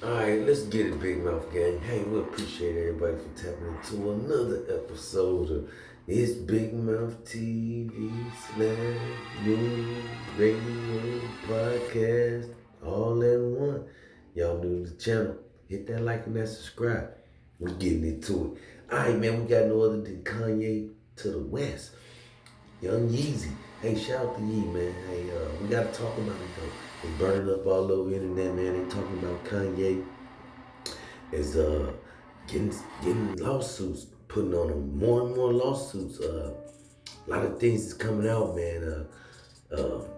All right, let's get it, Big Mouth Gang. Hey, we appreciate everybody for tapping into another episode of this Big Mouth TV / news, radio, podcast, all in one. Y'all new to the channel, hit that like and that subscribe. We getting into it. All right, man, we got no other than Kanye to the West. Young Yeezy. Hey, shout out to Yee, man. Hey, we gotta talk about it though. They burning up all over the internet, man. They talking about Kanye is getting lawsuits, putting on him more and more lawsuits. A lot of things is coming out, man.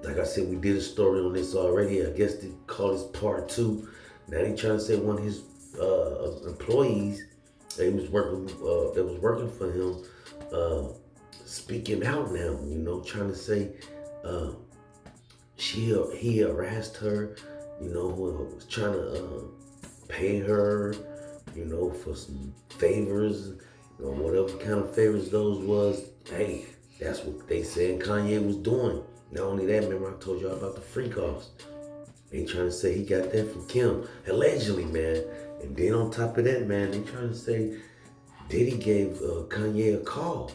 Like I said, we did a story on this already. I guess they call this part two. Now they trying to say one of his employees that was working for him uh, speaking out now. You know, trying to say he harassed her. You know, was trying to pay her. You know, for some favors, whatever kind of favors those was. Hey, that's what they said Kanye was doing. Not only that, remember I told y'all about the freak offs. They trying to say he got that from Kim, allegedly, man. And then on top of that, man, they trying to say Diddy gave Kanye a call.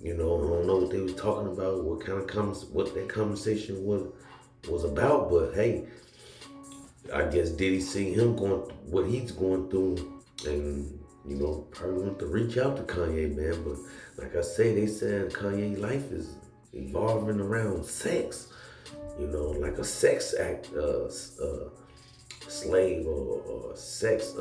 You know, I don't know what they was talking about, what that conversation was about, but hey, I guess Diddy seen him what he's going through, and probably want to reach out to Kanye, man. But like I say, they said Kanye's life is evolving around sex. You know, like a sex slave or sex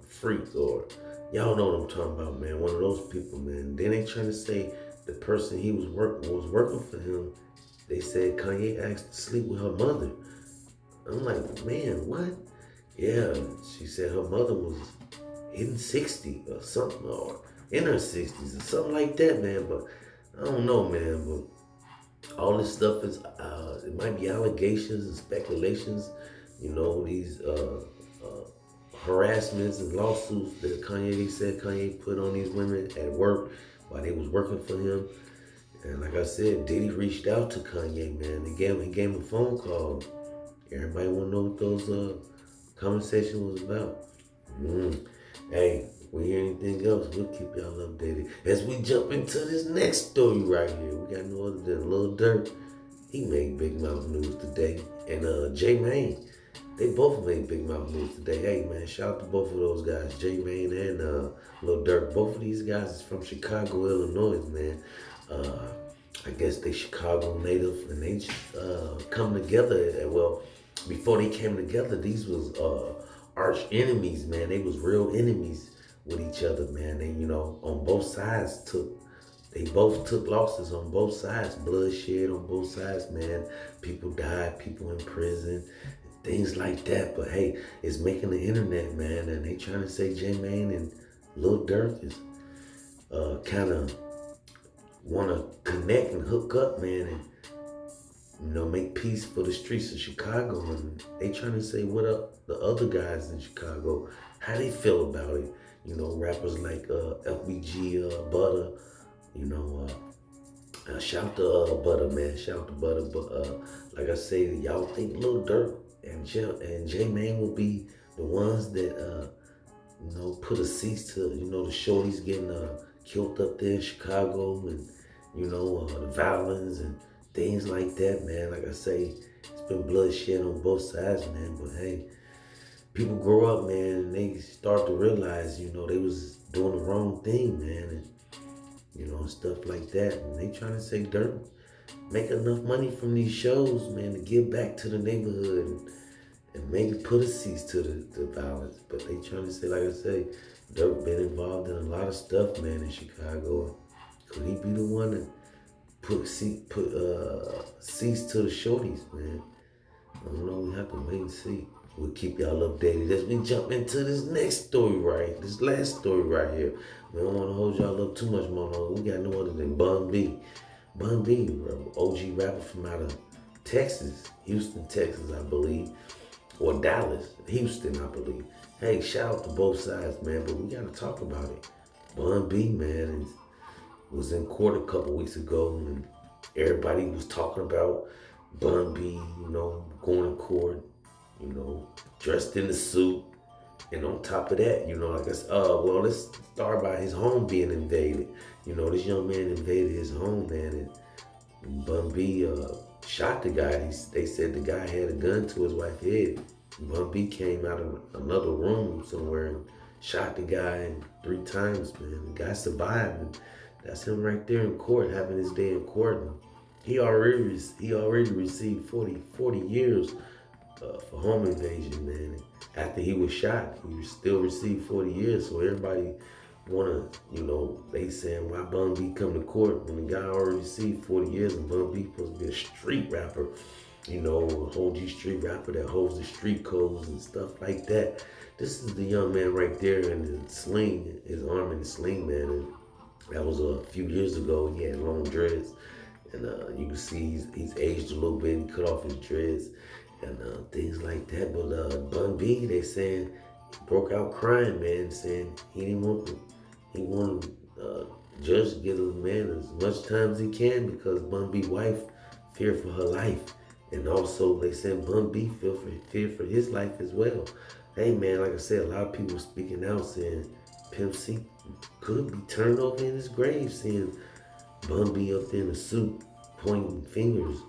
freak, or y'all know what I'm talking about, man. One of those people, man. Then they trying to say the person he was working for him. They said Kanye asked to sleep with her mother. I'm like, man, what? Yeah, she said her mother was in 60 or something, or in her 60s or something like that, man. But I don't know, man. But all this stuff is, it might be allegations and speculations. You know, these harassments and lawsuits that they said Kanye put on these women at work while they was working for him. And like I said, Diddy reached out to Kanye, man. He gave him a phone call. Everybody want to know what those conversation was about. Hey, we hear anything else, we'll keep y'all updated. As we jump into this next story right here, we got no other than Lil Durk. He made Big Mouth news today. And J Mane, they both made Big Mouth news today. Hey man, shout out to both of those guys, J Mane and Lil Durk. Both of these guys is from Chicago, Illinois, man. I guess they Chicago native, and they come together. Well, before they came together, these was arch enemies, man. They was real enemies with each other, man. They, on both sides they both took losses on both sides, bloodshed on both sides, man. People died, people in prison, things like that. But hey, it's making the internet, man, and they trying to say J Mane and Lil Durk is kind of want to connect and hook up, man, and make peace for the streets of Chicago. And they trying to say what up the other guys in Chicago, how they feel about it. Rappers like FBG, Butter, shout to Butter, man, shout to Butter. But like I say, y'all think Lil Durk and J Mane will be the ones that put a cease to the shorties getting killed up there in Chicago, and the violence and things like that, man. Like I say, it's been bloodshed on both sides, man. But hey, people grow up, man, and they start to realize, they was doing the wrong thing, man, and stuff like that. And they trying to say Dirk make enough money from these shows, man, to give back to the neighborhood and maybe put a cease to the violence. But they trying to say, like I say, Dirk been involved in a lot of stuff, man, in Chicago. Could he be the one that put cease to the shorties, man? I don't know. We have to wait and see. We'll keep y'all updated as we jump into this next story this last story right here. We don't want to hold y'all up too much more longer. We got no other than Bun B. Bun B, OG rapper from out of Texas, Houston, Texas, I believe, or Dallas, Houston, I believe. Hey, shout out to both sides, man, but we got to talk about it. Bun B, man, was in court a couple weeks ago, and everybody was talking about Bun B, going to court, dressed in the suit, And on top of that, like I said, well, let's start by his home being invaded. This young man invaded his home, man, and Bun B shot the guy. They said the guy had a gun to his wife's head. Bun B came out of another room somewhere and shot the guy 3 times, man. The guy survived, and that's him right there in court, having his day in court. And he already received 40 years for home invasion, man. After he was shot, he still received 40 years. So everybody wanna, they saying why Bun B come to court when the guy already received 40 years and Bun B supposed to be a street rapper, a whole G street rapper that holds the street codes and stuff like that. This is the young man right there in the sling, his arm in the sling, man. And that was a few years ago. He had long dreads. And you can see he's aged a little bit. He cut off his dreads and things like that. But Bun B, they saying he broke out crying, man, saying he wanted judge to give the man as much time as he can because Bun B wife feared for her life, and also they said Bun B feared for his life as well. Hey man, like I said, a lot of people speaking out saying Pimp C could be turned over in his grave, seeing Bun B up there in a suit pointing fingers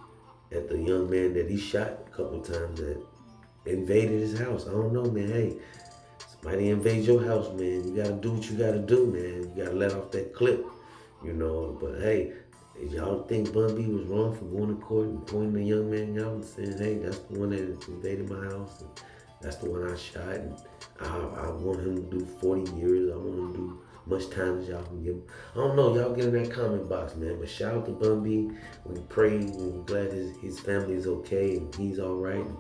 at the young man that he shot a couple times that invaded his house. I don't know, man. Hey, somebody invade your house, man. You gotta do what you gotta do, man. You gotta let off that clip. But hey, if y'all think Bun B was wrong for going to court and pointing the young man out and saying, hey, that's the one that invaded my house and that's the one I shot and I want him to do 40 years. I want him to do much time as y'all can give him. I don't know. Y'all get in that comment box, man. But shout out to Bun B. We pray. We're glad his family is okay and he's all right. And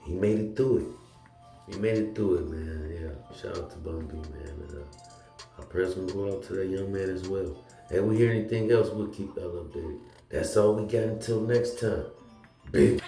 he made it through it. He made it through it, man. Yeah. Shout out to Bun B, man. Our prayers gonna go out to that young man as well. And we hear anything else, we'll keep y'all updated. That's all we got until next time. Big.